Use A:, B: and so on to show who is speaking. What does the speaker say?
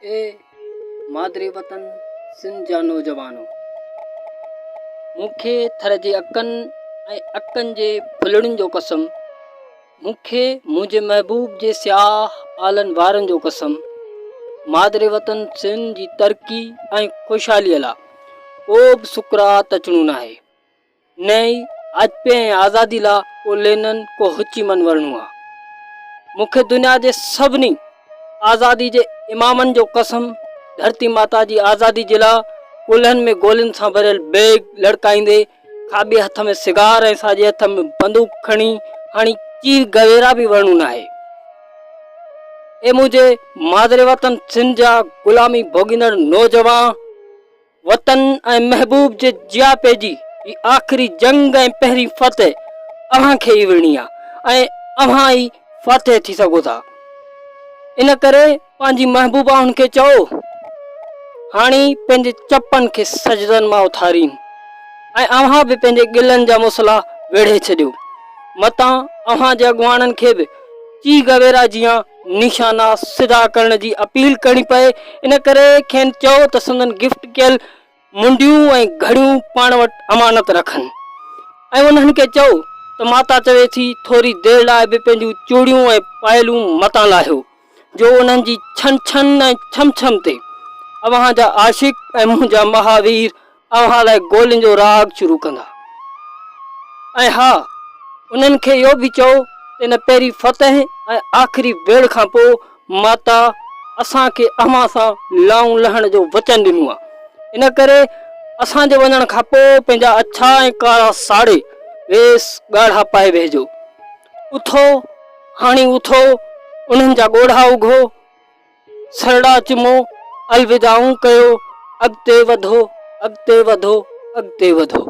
A: ए मादरे वतन सिंध जा नौजवानो, मूंखे थर जे अकनि ऐं अकनि जे फुलड़ियुनि जो कसम, मूंखे मुंहिंजे महबूब जे सियाह आलनि वारनि जो कसम, मादरे वतन सिंध जी तरक़ी ऐं ख़ुशहालीअ लाइ को बि सुकरात अचणो न आहे। न ई अॼु ऐं आज़ादी लाइ को लेनन को हुची मन वरणो आहे। मूंखे दुनिया जे सभिनी आज़ादी जे इमामनि जो कसम, धरती माता जी आज़ादी जे लाइ कुल्हनि में गोलियुनि सां भरियल बैग लड़काईंदे, खाॿे हथ में सिगार ऐं साॼे हथ में बंदूक खणी हाणे चीर गवेरा बि वरणो न आहे। ए मुंहिंजे मादरे वतन सिंध जा ग़ुलामी भोॻींदड़ नौजवान, वतन ऐं महबूब जे जियापे जी ही आख़िरी जंग ऐं पहिरीं फतेह अव्हां खे ई विरणी आहे ऐं अव्हां ई फातेह थी सघो था। इन करे पंहिंजी महबूबाउनि खे चओ, हाणे पंहिंजे चपनि खे सजदनि मां उथारीनि ऐं अव्हां बि पंहिंजे गिलनि जा मुसला वेढ़े छॾियो। मतां अव्हां जे अॻुवाणनि खे बि ची गवेरा जियां निशाना सिधा करण जी अपील करणी पए। इन करे खेनि चओ त संदन गिफ्ट कयल मुंडियूं ऐं घड़ियूं पाण वटि अमानत रखनि ऐं उन्हनि खे चओ त माता चवे थी थोरी देरि लाइ बि पंहिंजूं चूड़ियूं ऐं पायलूं मतां लाहियो, जो उन्हनि जी छन छन ऐं छम छम ते अव्हां जा आशिक ऐं मुंहिंजा महावीर अव्हां लाइ गोलियुनि जो राग शुरू कंदा। ऐं हा, उन्हनि खे इहो बि चओ त इन पहिरीं फतेह ऐं आख़िरी वेड़ खां पोइ माता असांखे अव्हां सां लाऊं लहण जो वचन ॾिनो आहे। इन करे असांजे वञण खां पोइ पंहिंजा अछा ऐं कारा साड़े वेस ॻाढ़ा पाए वेहिजो। उथो, हाणे उथो, उन्हनि जा ॻोढ़ा उघो, सरड़ा चुमो, अलविदाऊं कयो, अॻिते वधो, अॻिते वधो, अॻिते वधो।